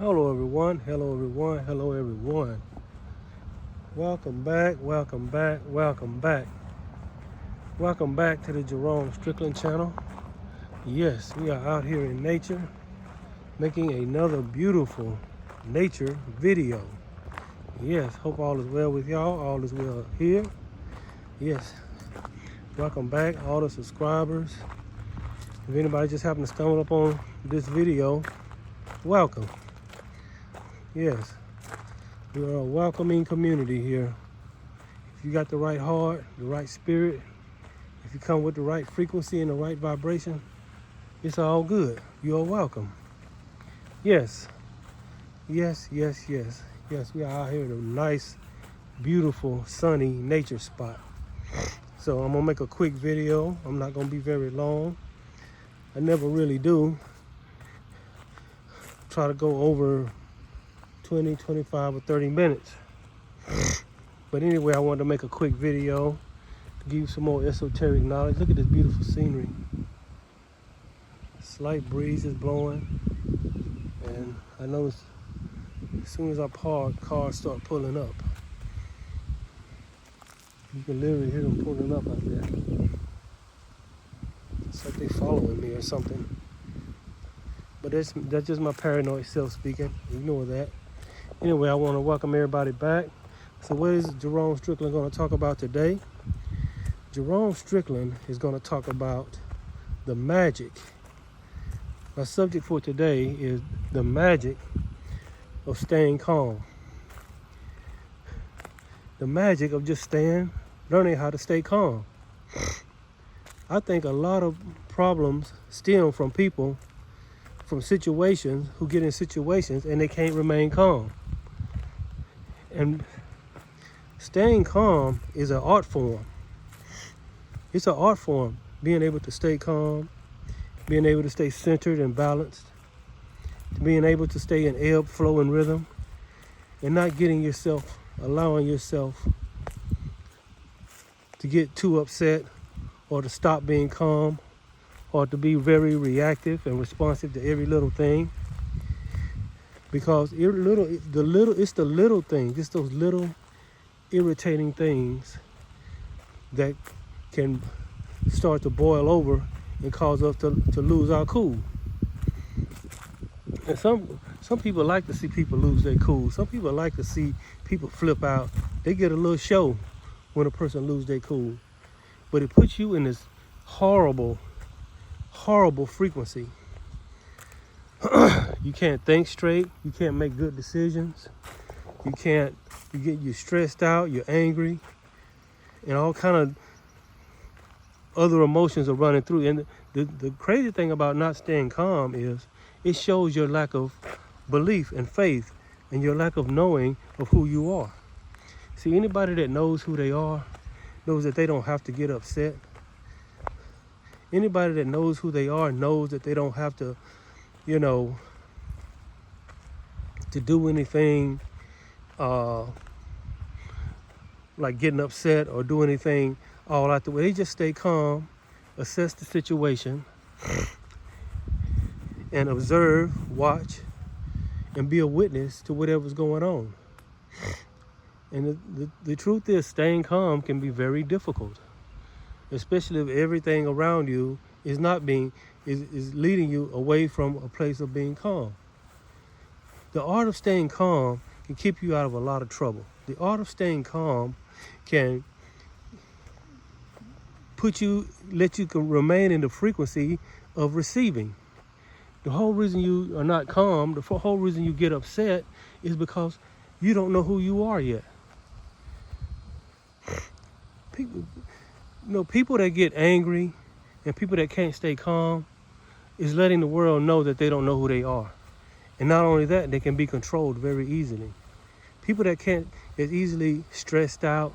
Hello everyone, hello everyone, hello everyone. Welcome back, welcome back, welcome back. Welcome back to the Jerome Strickland channel. Yes, we are out here in nature making another beautiful nature video. Yes, hope all is well with y'all, all is well here. Yes, welcome back, all the subscribers. If anybody just happened to stumble upon this video, welcome. Yes, we are a welcoming community here. If you got the right heart, the right spirit, if you come with the right frequency and the right vibration, it's all good. You're welcome. Yes, yes, yes, yes. Yes, we are out here in a nice, beautiful, sunny nature spot. So I'm gonna make a quick video. I'm not gonna be very long. I never really do. Try to go over 20, 25, or 30 minutes. But anyway, I wanted to make a quick video to give you some more esoteric knowledge. Look at this beautiful scenery. Slight breeze is blowing. And I noticed as soon as I park, cars start pulling up. You can literally hear them pulling up out there. It's like they following me or something. But that's just my paranoid self speaking. Ignore that. Anyway, I want to welcome everybody back. So what is Jerome Strickland going to talk about today? Jerome Strickland is going to talk about the magic. My subject for today is the magic of staying calm. The magic of just learning how to stay calm. I think a lot of problems stem from people, from situations, who get in situations and they can't remain calm. And staying calm is an art form. It's an art form, being able to stay calm, being able to stay centered and balanced, being able to stay in ebb, flow, and rhythm, and not allowing yourself to get too upset or to stop being calm or to be very reactive and responsive to every little thing. Because it's the little things, just those little irritating things that can start to boil over and cause us to lose our cool. And some people like to see people lose their cool. Some people like to see people flip out. They get a little show when a person loses their cool. But it puts you in this horrible, horrible frequency. You can't think straight. You can't make good decisions. You're stressed out. You're angry, and all kind of other emotions are running through. And the crazy thing about not staying calm is it shows your lack of belief and faith and your lack of knowing of who you are. See, anybody that knows who they are knows that they don't have to get upset. Anybody that knows who they are knows that they don't have to, to do anything like getting upset or do anything all out the way. They just stay calm, assess the situation, and observe, watch, and be a witness to whatever's going on. And the truth is, staying calm can be very difficult, especially if everything around you is leading you away from a place of being calm. The art of staying calm can keep you out of a lot of trouble. The art of staying calm can let you remain in the frequency of receiving. The whole reason you are not calm, the whole reason you get upset is because you don't know who you are yet. People that get angry and people that can't stay calm is letting the world know that they don't know who they are. And not only that, they can be controlled very easily. People that is easily stressed out,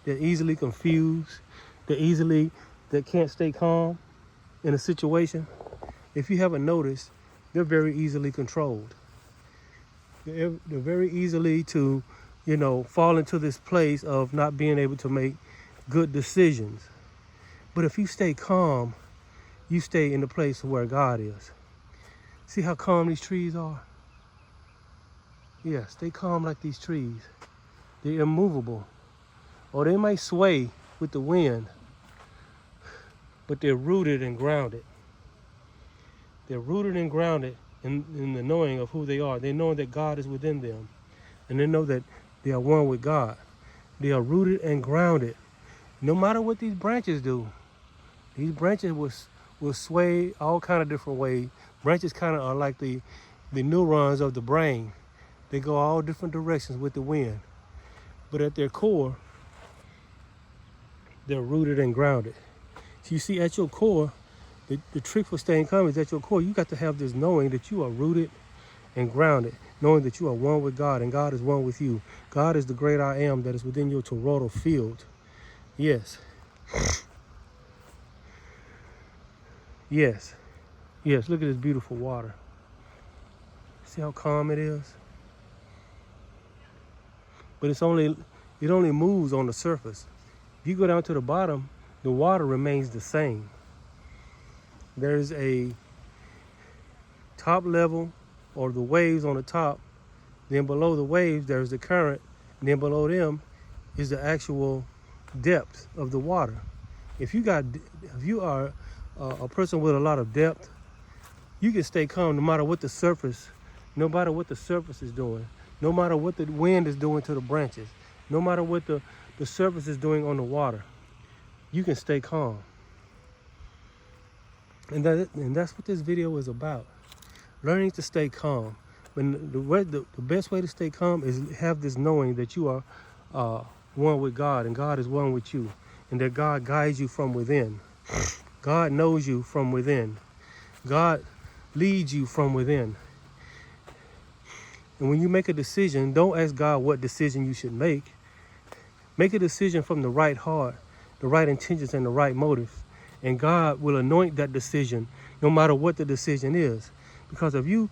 they're easily confused, that can't stay calm in a situation, if you haven't noticed, they're very easily controlled. They're very easily to, fall into this place of not being able to make good decisions. But if you stay calm, you stay in the place where God is. See how calm these trees are? Yeah, stay calm like these trees. They're immovable. Or they might sway with the wind, but they're rooted and grounded. They're rooted and grounded in the knowing of who they are. They know that God is within them. And they know that they are one with God. They are rooted and grounded. No matter what these branches do, these branches will sway all kind of different ways. Branches kind of are like the neurons of the brain. They go all different directions with the wind. But at their core, they're rooted and grounded. So you see, at your core, the trick for staying calm is at your core, you got to have this knowing that you are rooted and grounded, knowing that you are one with God and God is one with you. God is the great I am that is within your toroidal field. Yes. Yes. Yes, look at this beautiful water. See how calm it is? But it only moves on the surface. If you go down to the bottom, the water remains the same. There's a top level, or the waves on the top, then below the waves there's the current, and then below them is the actual depth of the water. If you are a person with a lot of depth, you can stay calm no matter what the surface is doing, no matter what the wind is doing to the branches, no matter what the surface is doing on the water. You can stay calm. And that's what this video is about. Learning to stay calm. But the best way to stay calm is have this knowing that you are one with God and God is one with you, and that God guides you from within. God knows you from within. God leads you from within. And when you make a decision, don't ask God what decision you should make. Make a decision from the right heart, the right intentions, and the right motives. And God will anoint that decision no matter what the decision is. Because if you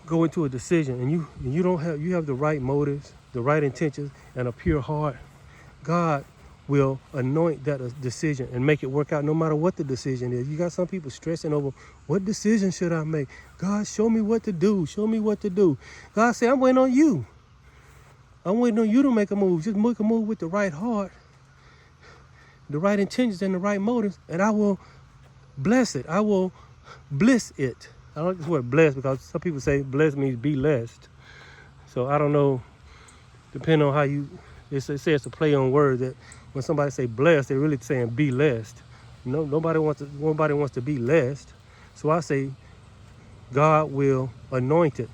go into a decision and you have the right motives, the right intentions, and a pure heart, God will anoint that decision and make it work out no matter what the decision is. You got some people stressing over, what decision should I make? God, show me what to do. Show me what to do. God said, I'm waiting on you. I'm waiting on you to make a move. Just make a move with the right heart, the right intentions, and the right motives, and I will bless it. I will bliss it. I don't like this word bless because some people say bless means be blessed. So I don't know, depending on how they say it's a play on words, that when somebody say blessed, they're really saying be blessed. Nobody wants to be blessed. So I say God will anoint it.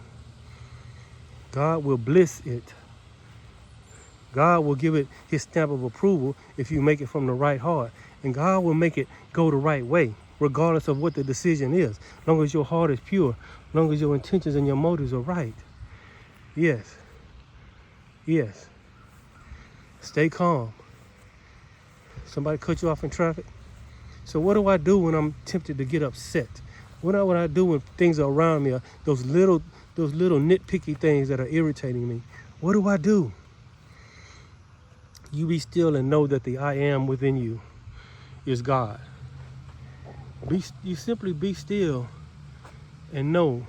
God will bliss it. God will give it his stamp of approval if you make it from the right heart. And God will make it go the right way, regardless of what the decision is. As long as your heart is pure, as long as your intentions and your motives are right. Yes. Yes. Stay calm. Somebody cut you off in traffic. So what do I do when I'm tempted to get upset? What do I do when things are around me, those little nitpicky things that are irritating me? What do I do? You be still and know that the I am within you is God. You simply be still and know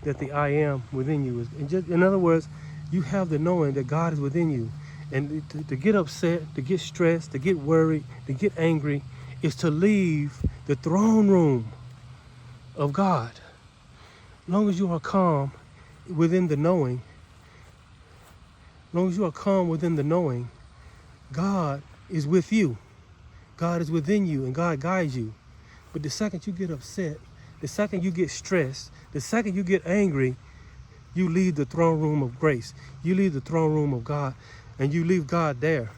that the I am within you is, and just in other words, you have the knowing that God is within you. And to get upset, to get stressed, to get worried, to get angry, is to leave the throne room of God. As long as you are calm within the knowing, God is with you. God is within you and God guides you. But the second you get upset, the second you get stressed, the second you get angry, you leave the throne room of grace. You leave the throne room of God and you leave God there.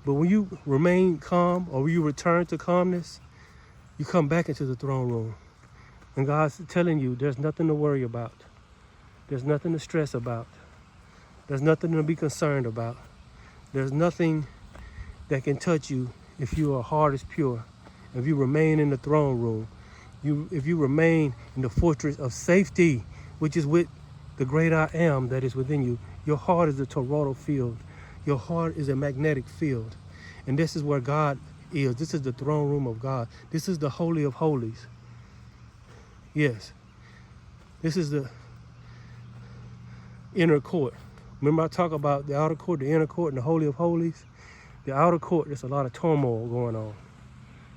But when you remain calm, or when you return to calmness, you come back into the throne room. And God's telling you there's nothing to worry about. There's nothing to stress about. There's nothing to be concerned about. There's nothing that can touch you if your heart is pure. If you remain in the throne room, if you remain in the fortress of safety, which is with the great I am that is within you. Your heart is a toroidal field. Your heart is a magnetic field. And this is where God is. This is the throne room of God. This is the Holy of Holies. Yes. This is the inner court. Remember I talk about the outer court, the inner court, and the Holy of Holies? The outer court, there's a lot of turmoil going on.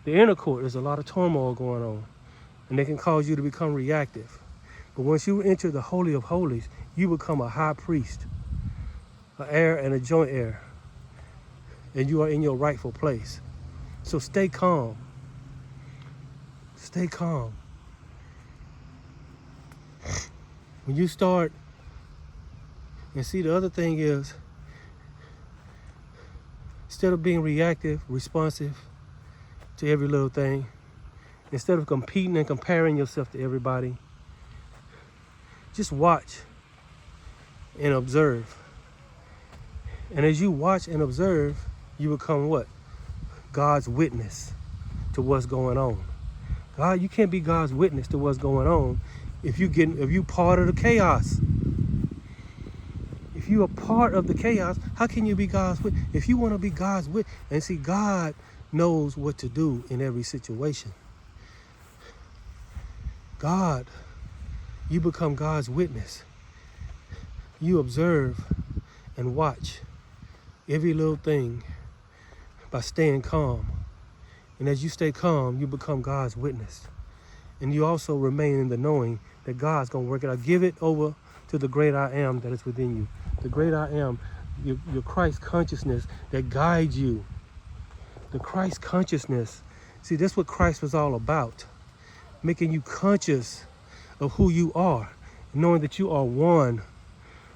The inner court, there's a lot of turmoil going on. And they can cause you to become reactive. But once you enter the Holy of Holies, you become a high priest, an heir and a joint heir. And you are in your rightful place. So stay calm. Stay calm. When you start, and see, the other thing is, instead of being reactive, responsive to every little thing, instead of competing and comparing yourself to everybody, just watch and observe. And as you watch and observe, you become what? God's witness to what's going on. God, you can't be God's witness to what's going on if you part of the chaos. If you are part of the chaos, how can you be God's witness? If you want to be God's witness, and see, God knows what to do in every situation. God, you become God's witness. You observe and watch every little thing by staying calm. And as you stay calm, you become God's witness. And you also remain in the knowing that God's going to work it out. Give it over to the great I am that is within you. The great I am, your Christ consciousness that guides you. The Christ consciousness. See, that's what Christ was all about. Making you conscious of who you are. Knowing that you are one.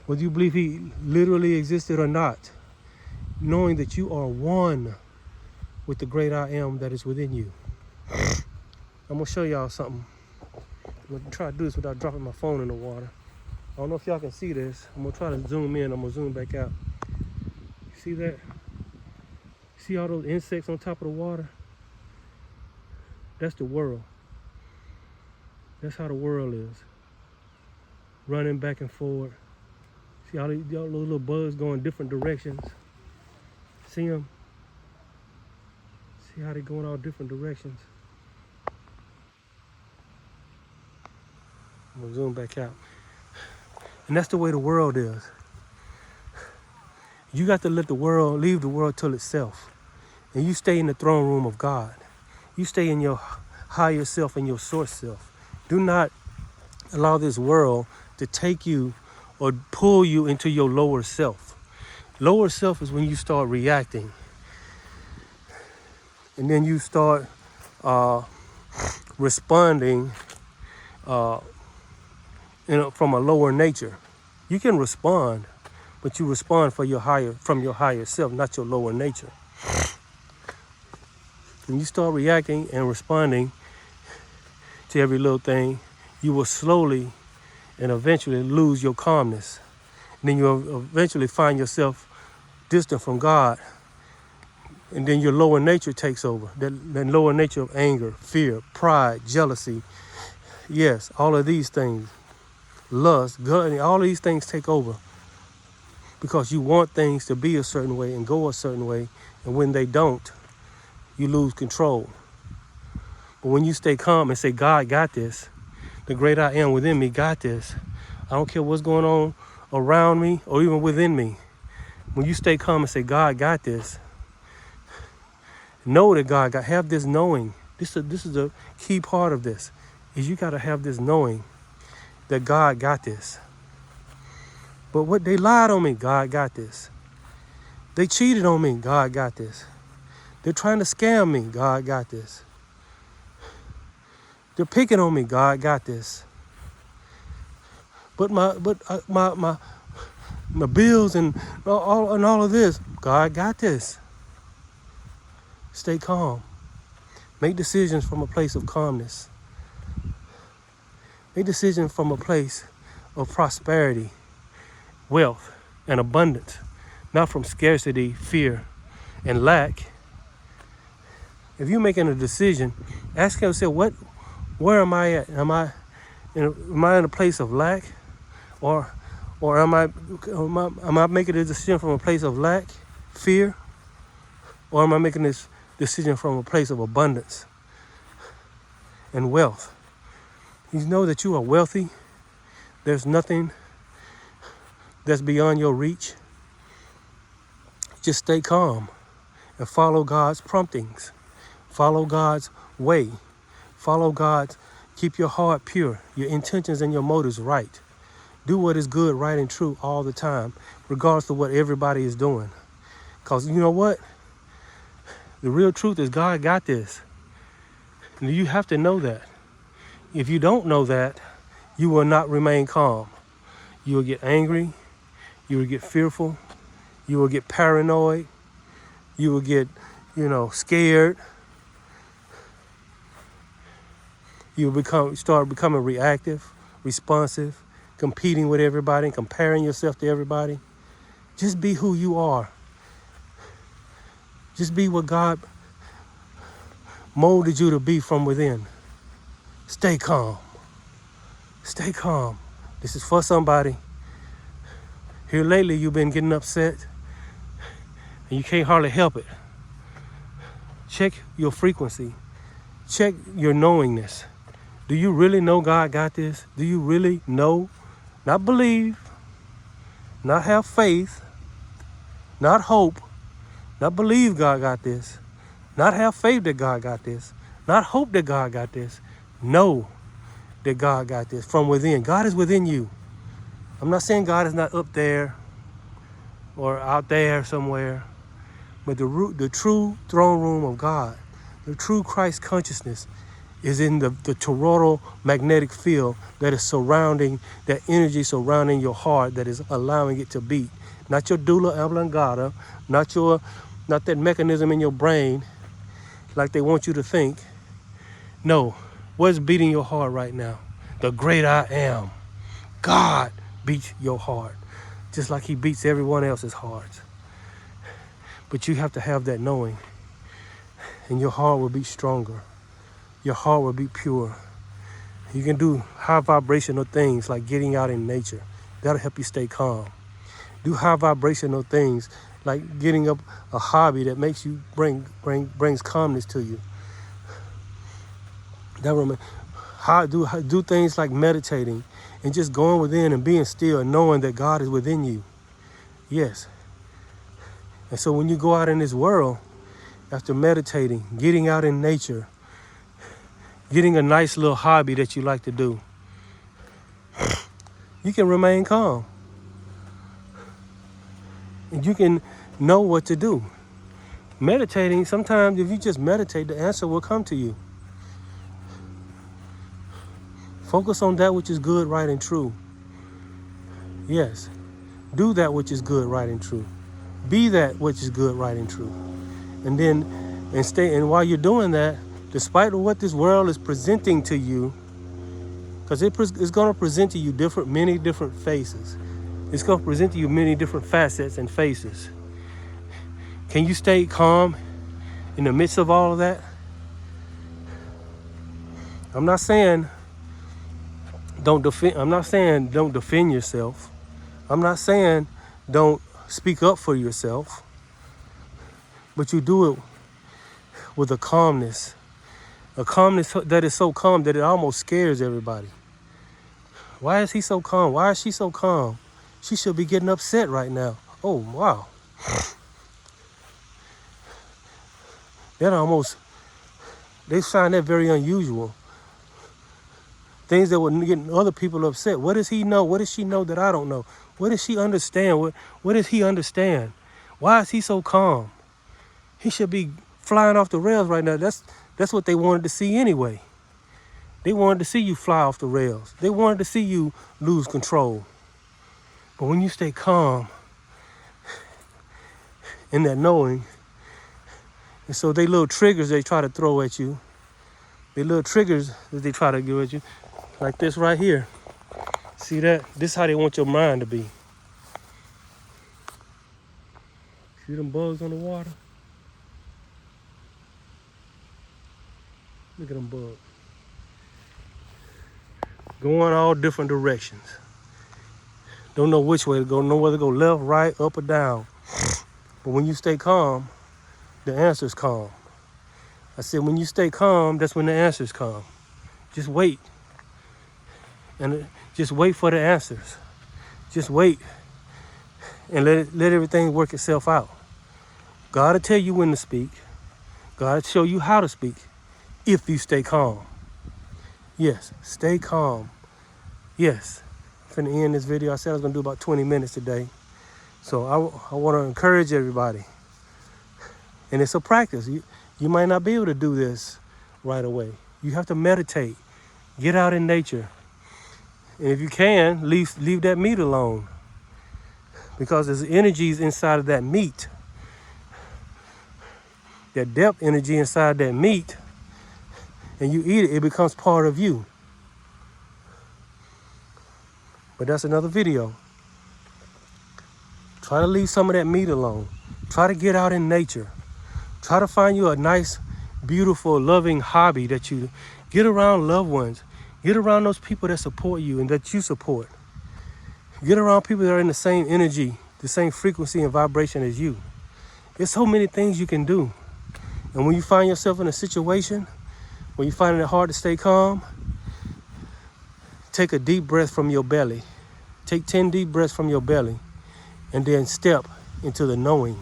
Whether you believe he literally existed or not. Knowing that you are one with the great I am that is within you. I'm going to show y'all something. I'm going to try to do this without dropping my phone in the water. I don't know if y'all can see this. I'm going to try to zoom in. I'm going to zoom back out. You see that? See all those insects on top of the water? That's the world. That's how the world is. Running back and forward. See all those little bugs going different directions? See them? See how they're going all different directions? I'm gonna zoom back out. And that's the way the world is. You got to let the world, leave the world to itself. And you stay in the throne room of God. You stay in your higher self and your source self. Do not allow this world to take you or pull you into your lower self. Lower self is when you start reacting. And then you start responding from a lower nature. You can respond, but you respond from your higher self, not your lower nature. When you start reacting and responding to every little thing, you will slowly and eventually lose your calmness. And then you'll eventually find yourself distant from God. And then your lower nature takes over. That lower nature of anger, fear, pride, jealousy. Yes, all of these things. Lust, gluttony, all of these things take over. Because you want things to be a certain way and go a certain way. And when they don't, you lose control. But when you stay calm and say, God got this, the great I am within me got this. I don't care what's going on around me or even within me. When you stay calm and say, God got this, know that God got, have this knowing. This is a key part of this, is you got to have this knowing that God got this. But what they lied on me, God got this. They cheated on me, God got this. They're trying to scam me, God got this. They're picking on me, God got this. But my bills and all of this, God got this. Stay calm. Make decisions from a place of calmness. Make decisions from a place of prosperity, wealth, and abundance, not from scarcity, fear, and lack. If you're making a decision, ask yourself, where am I at? Am I in a place of lack, or am I making a decision from a place of lack, fear, or am I making this decision from a place of abundance and wealth? You know that you are wealthy, There's nothing that's beyond your reach. Just stay calm and follow God's promptings. Follow God's way. Follow God's, keep your heart pure, your intentions and your motives right. Do what is good, right, and true all the time, regardless of what everybody is doing. Because you know what? The real truth is God got this. And you have to know that. If you don't know that, you will not remain calm. You will get angry. You will get fearful. You will get paranoid. You will get, scared. You will start becoming reactive, responsive, competing with everybody, and comparing yourself to everybody. Just be who you are. Just be what God molded you to be from within. Stay calm. Stay calm. This is for somebody. Here lately, you've been getting upset, and you can't hardly help it. Check your frequency. Check your knowingness. Do you really know God got this? Do you really know? Not believe, not have faith, not hope, not believe God got this, not have faith that God got this, not hope that God got this. Know that God got this from within. God is within you. I'm not saying God is not up there or out there somewhere, but the true throne room of God, the true Christ consciousness is in the toroidal magnetic field that is surrounding, that energy surrounding your heart that is allowing it to beat. Not your doula oblongata, not that mechanism in your brain like they want you to think. No, what's beating your heart right now? The great I am. God beats your heart, just like he beats everyone else's heart. But you have to have that knowing, and your heart will be stronger. Your heart will be pure. You can do high vibrational things like getting out in nature. That'll help you stay calm. Do high vibrational things like getting up a hobby that makes you brings calmness to you. Do things like meditating and just going within and being still and knowing that God is within you. Yes. And so when you go out in this world, after meditating, getting out in nature, getting a nice little hobby that you like to do, you can remain calm. And you can know what to do. Meditating, sometimes if you just meditate, the answer will come to you. Focus on that which is good, right, and true. Yes. Do that which is good, right, and true. Be that which is good, right, and true. And while you're doing that, despite what this world is presenting to you, because it's going to present to you many different faces. It's going to present to you many different facets and faces. Can you stay calm in the midst of all of that? I'm not saying don't defend yourself. I'm not saying don't speak up for yourself. But you do it with a calmness that is so calm that it almost scares everybody. Why is he so calm? Why is she so calm? She should be getting upset right now. Oh, wow. They find that very unusual. Things that would get other people upset. What does he know? What does she know that I don't know? What does she understand? What does he understand? Why is he so calm? He should be flying off the rails right now. That's what they wanted to see anyway. They wanted to see you fly off the rails. They wanted to see you lose control. But when you stay calm in that knowing, and so they little triggers they try to throw at you, they little triggers that they try to give at you, like this right here. See that? This is how they want your mind to be. See them bugs on the water? Look at them bugs. Going all different directions. Don't know which way to go, don't know whether to go left, right, up, or down. But when you stay calm, the answers come. I said, when you stay calm, that's when the answers come. Just wait. And just wait for the answers. Just wait and let everything work itself out. God will tell you when to speak. God will show you how to speak if you stay calm. Yes, stay calm. Yes. I'm finna end this video. I said I was gonna do about 20 minutes today. So I want to encourage everybody. And it's a practice. You might not be able to do this right away. You have to meditate. Get out in nature. And if you can, leave that meat alone. Because there's energies inside of that meat. That depth energy inside that meat. And you eat it, it becomes part of you. But that's another video. Try to leave some of that meat alone. Try to get out in nature. Try to find you a nice, beautiful, loving hobby that you get around loved ones. Get around those people that support you and that you support. Get around people that are in the same energy, the same frequency and vibration as you. There's so many things you can do. And when you find yourself in a situation where you're finding it hard to stay calm, take a deep breath from your belly. Take 10 deep breaths from your belly and then step into the knowing.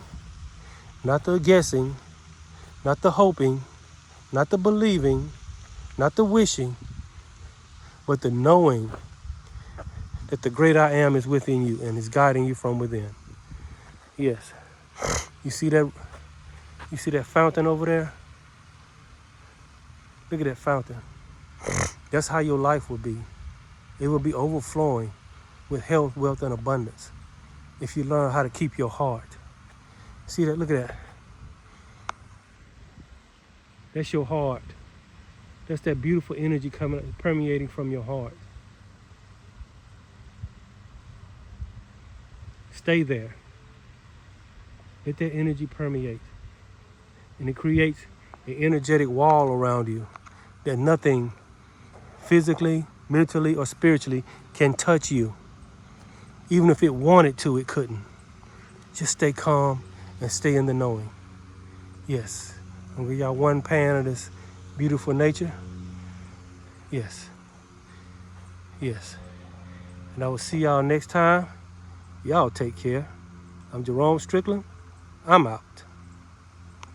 Not the guessing, not the hoping, not the believing, not the wishing, but the knowing that the great I am is within you and is guiding you from within. Yes. You see that fountain over there? Look at that fountain. That's how your life will be. It will be overflowing with health, wealth, and abundance if you learn how to keep your heart. See that? Look at that. That's your heart. That's that beautiful energy permeating from your heart. Stay there. Let that energy permeate. And it creates an energetic wall around you that nothing physically, mentally, or spiritually can touch you. Even if it wanted to, it couldn't. Just stay calm and stay in the knowing. Yes. I'm gonna give y'all one pan of this beautiful nature. Yes. Yes. And I will see y'all next time. Y'all take care. I'm Jerome Strickland. I'm out.